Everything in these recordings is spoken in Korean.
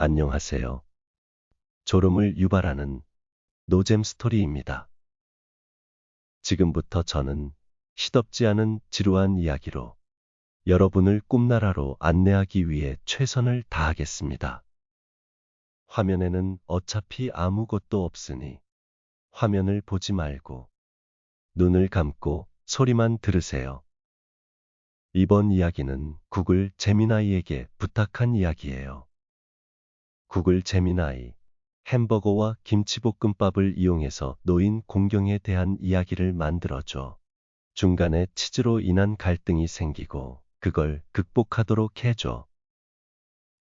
안녕하세요. 졸음을 유발하는 노잼 스토리입니다. 지금부터 저는 시덥지 않은 지루한 이야기로 여러분을 꿈나라로 안내하기 위해 최선을 다하겠습니다. 화면에는 어차피 아무것도 없으니 화면을 보지 말고 눈을 감고 소리만 들으세요. 이번 이야기는 구글 제미나이에게 부탁한 이야기예요. 구글 제미나이, 햄버거와 김치볶음밥을 이용해서 노인 공경에 대한 이야기를 만들어줘. 중간에 치즈로 인한 갈등이 생기고 그걸 극복하도록 해줘.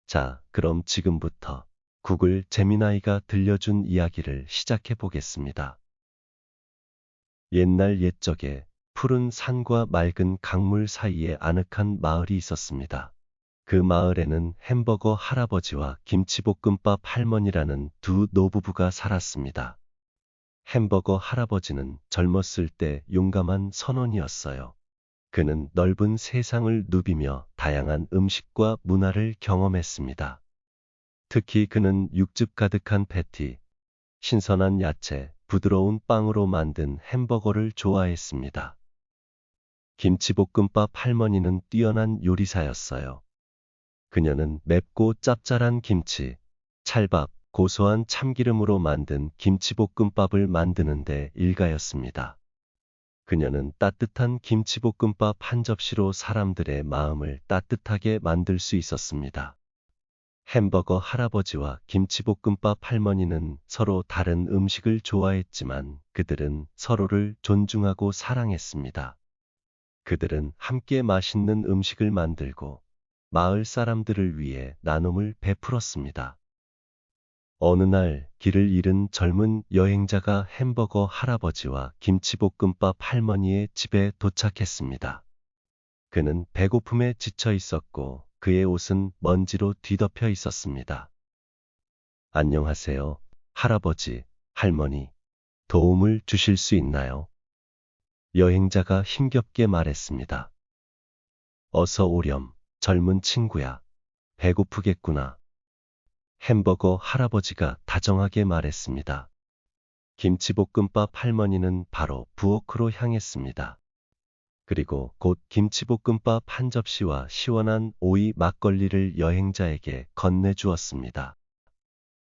자, 그럼 지금부터 구글 제미나이가 들려준 이야기를 시작해 보겠습니다. 옛날 옛적에 푸른 산과 맑은 강물 사이에 아늑한 마을이 있었습니다. 그 마을에는 햄버거 할아버지와 김치볶음밥 할머니라는 두 노부부가 살았습니다. 햄버거 할아버지는 젊었을 때 용감한 선원이었어요. 그는 넓은 세상을 누비며 다양한 음식과 문화를 경험했습니다. 특히 그는 육즙 가득한 패티, 신선한 야채, 부드러운 빵으로 만든 햄버거를 좋아했습니다. 김치볶음밥 할머니는 뛰어난 요리사였어요. 그녀는 맵고 짭짤한 김치, 찰밥, 고소한 참기름으로 만든 김치볶음밥을 만드는데 일가였습니다. 그녀는 따뜻한 김치볶음밥 한 접시로 사람들의 마음을 따뜻하게 만들 수 있었습니다. 햄버거 할아버지와 김치볶음밥 할머니는 서로 다른 음식을 좋아했지만 그들은 서로를 존중하고 사랑했습니다. 그들은 함께 맛있는 음식을 만들고 마을 사람들을 위해 나눔을 베풀었습니다. 어느 날 길을 잃은 젊은 여행자가 햄버거 할아버지와 김치볶음밥 할머니의 집에 도착했습니다. 그는 배고픔에 지쳐 있었고 그의 옷은 먼지로 뒤덮여 있었습니다. 안녕하세요, 할아버지, 할머니. 도움을 주실 수 있나요? 여행자가 힘겹게 말했습니다. 어서 오렴, 젊은 친구야. 배고프겠구나. 햄버거 할아버지가 다정하게 말했습니다. 김치볶음밥 할머니는 바로 부엌으로 향했습니다. 그리고 곧 김치볶음밥 한 접시와 시원한 오이 막걸리를 여행자에게 건네주었습니다.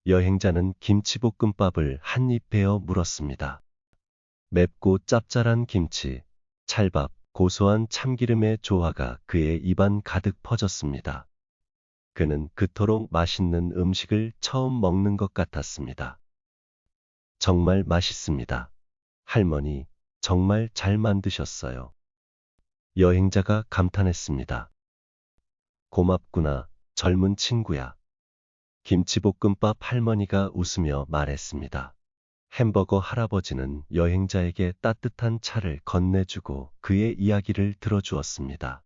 여행자는 김치볶음밥을 한 입 베어 물었습니다. 맵고 짭짤한 김치, 찰밥, 고소한 참기름의 조화가 그의 입안 가득 퍼졌습니다. 그는 그토록 맛있는 음식을 처음 먹는 것 같았습니다. 정말 맛있습니다. 할머니, 정말 잘 만드셨어요. 여행자가 감탄했습니다. 고맙구나, 젊은 친구야. 김치볶음밥 할머니가 웃으며 말했습니다. 햄버거 할아버지는 여행자에게 따뜻한 차를 건네주고 그의 이야기를 들어주었습니다.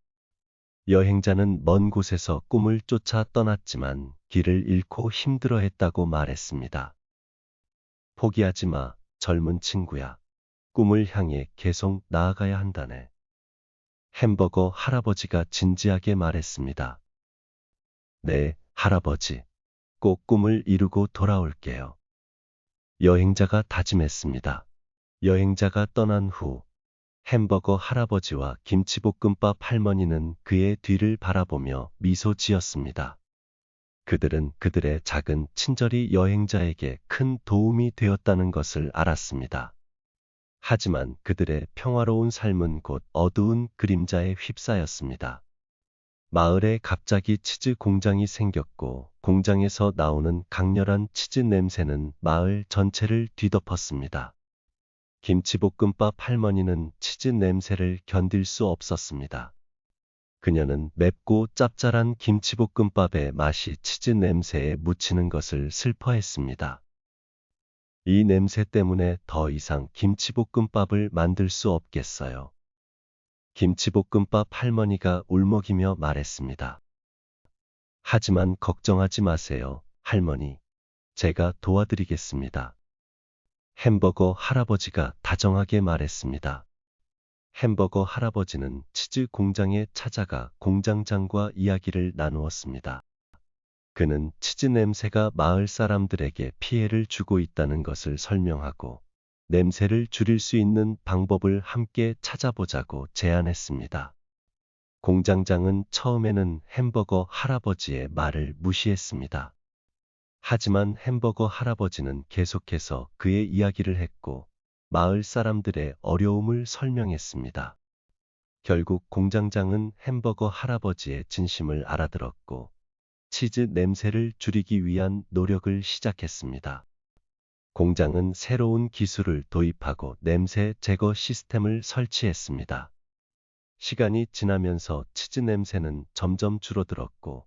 여행자는 먼 곳에서 꿈을 쫓아 떠났지만 길을 잃고 힘들어했다고 말했습니다. 포기하지 마, 젊은 친구야. 꿈을 향해 계속 나아가야 한다네. 햄버거 할아버지가 진지하게 말했습니다. 네, 할아버지. 꼭 꿈을 이루고 돌아올게요. 여행자가 다짐했습니다. 여행자가 떠난 후 햄버거 할아버지와 김치볶음밥 할머니는 그의 뒤를 바라보며 미소 지었습니다. 그들은 그들의 작은 친절이 여행자에게 큰 도움이 되었다는 것을 알았습니다. 하지만 그들의 평화로운 삶은 곧 어두운 그림자에 휩싸였습니다. 마을에 갑자기 치즈 공장이 생겼고 공장에서 나오는 강렬한 치즈 냄새는 마을 전체를 뒤덮었습니다. 김치볶음밥 할머니는 치즈 냄새를 견딜 수 없었습니다. 그녀는 맵고 짭짤한 김치볶음밥의 맛이 치즈 냄새에 묻히는 것을 슬퍼했습니다. 이 냄새 때문에 더 이상 김치볶음밥을 만들 수 없겠어요. 김치볶음밥 할머니가 울먹이며 말했습니다. 하지만 걱정하지 마세요, 할머니. 제가 도와드리겠습니다. 햄버거 할아버지가 다정하게 말했습니다. 햄버거 할아버지는 치즈 공장에 찾아가 공장장과 이야기를 나누었습니다. 그는 치즈 냄새가 마을 사람들에게 피해를 주고 있다는 것을 설명하고 냄새를 줄일 수 있는 방법을 함께 찾아보자고 제안했습니다. 공장장은 처음에는 햄버거 할아버지의 말을 무시했습니다. 하지만 햄버거 할아버지는 계속해서 그의 이야기를 했고 마을 사람들의 어려움을 설명했습니다. 결국 공장장은 햄버거 할아버지의 진심을 알아들었고 치즈 냄새를 줄이기 위한 노력을 시작했습니다. 공장은 새로운 기술을 도입하고 냄새 제거 시스템을 설치했습니다. 시간이 지나면서 치즈 냄새는 점점 줄어들었고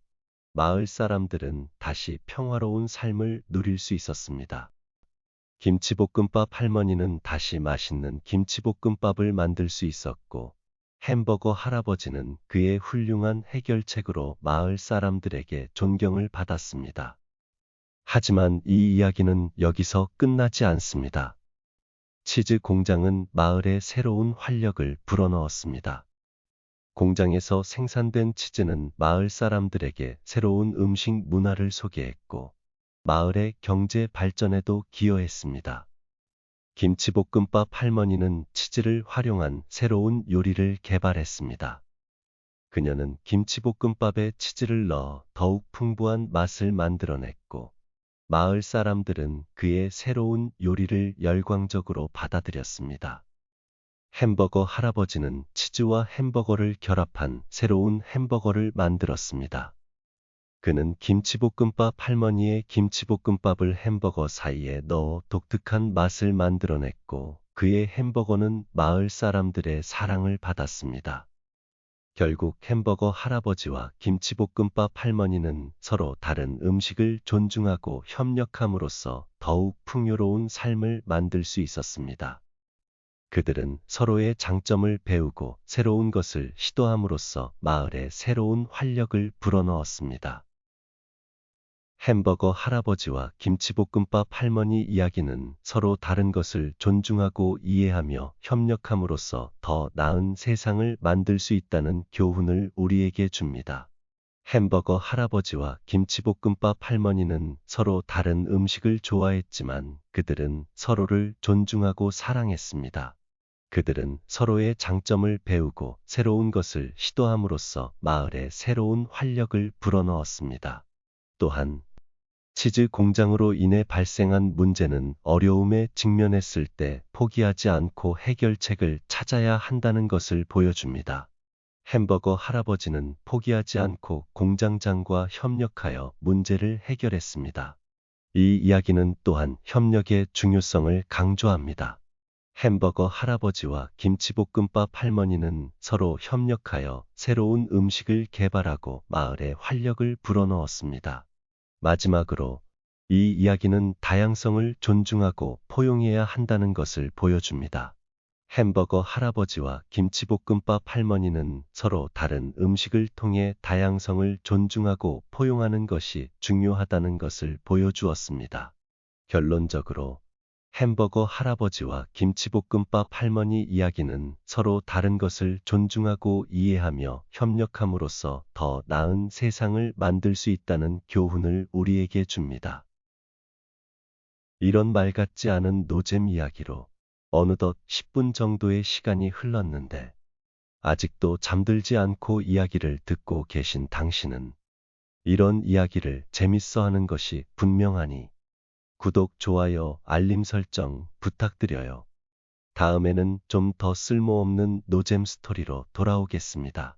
마을 사람들은 다시 평화로운 삶을 누릴 수 있었습니다. 김치볶음밥 할머니는 다시 맛있는 김치볶음밥을 만들 수 있었고 햄버거 할아버지는 그의 훌륭한 해결책으로 마을 사람들에게 존경을 받았습니다. 하지만 이 이야기는 여기서 끝나지 않습니다. 치즈 공장은 마을에 새로운 활력을 불어넣었습니다. 공장에서 생산된 치즈는 마을 사람들에게 새로운 음식 문화를 소개했고 마을의 경제 발전에도 기여했습니다. 김치볶음밥 할머니는 치즈를 활용한 새로운 요리를 개발했습니다. 그녀는 김치볶음밥에 치즈를 넣어 더욱 풍부한 맛을 만들어냈고 마을 사람들은 그의 새로운 요리를 열광적으로 받아들였습니다. 햄버거 할아버지는 치즈와 햄버거를 결합한 새로운 햄버거를 만들었습니다. 그는 김치볶음밥 할머니의 김치볶음밥을 햄버거 사이에 넣어 독특한 맛을 만들어냈고 그의 햄버거는 마을 사람들의 사랑을 받았습니다. 결국 햄버거 할아버지와 김치볶음밥 할머니는 서로 다른 음식을 존중하고 협력함으로써 더욱 풍요로운 삶을 만들 수 있었습니다. 그들은 서로의 장점을 배우고 새로운 것을 시도함으로써 마을에 새로운 활력을 불어넣었습니다. 햄버거 할아버지와 김치볶음밥 할머니 이야기는 서로 다른 것을 존중하고 이해하며 협력함으로써 더 나은 세상을 만들 수 있다는 교훈을 우리에게 줍니다. 햄버거 할아버지와 김치볶음밥 할머니는 서로 다른 음식을 좋아했지만 그들은 서로를 존중하고 사랑했습니다. 그들은 서로의 장점을 배우고 새로운 것을 시도함으로써 마을에 새로운 활력을 불어넣었습니다. 또한 치즈 공장으로 인해 발생한 문제는 어려움에 직면했을 때 포기하지 않고 해결책을 찾아야 한다는 것을 보여줍니다. 햄버거 할아버지는 포기하지 않고 공장장과 협력하여 문제를 해결했습니다. 이 이야기는 또한 협력의 중요성을 강조합니다. 햄버거 할아버지와 김치볶음밥 할머니는 서로 협력하여 새로운 음식을 개발하고 마을에 활력을 불어넣었습니다. 마지막으로 이 이야기는 다양성을 존중하고 포용해야 한다는 것을 보여줍니다. 햄버거 할아버지와 김치볶음밥 할머니는 서로 다른 음식을 통해 다양성을 존중하고 포용하는 것이 중요하다는 것을 보여주었습니다. 결론적으로 햄버거 할아버지와 김치볶음밥 할머니 이야기는 서로 다른 것을 존중하고 이해하며 협력함으로써 더 나은 세상을 만들 수 있다는 교훈을 우리에게 줍니다. 이런 말 같지 않은 노잼 이야기로 어느덧 10분 정도의 시간이 흘렀는데 아직도 잠들지 않고 이야기를 듣고 계신 당신은 이런 이야기를 재밌어 하는 것이 분명하니 구독, 좋아요, 알림 설정 부탁드려요. 다음에는 좀 더 쓸모없는 노잼 스토리로 돌아오겠습니다.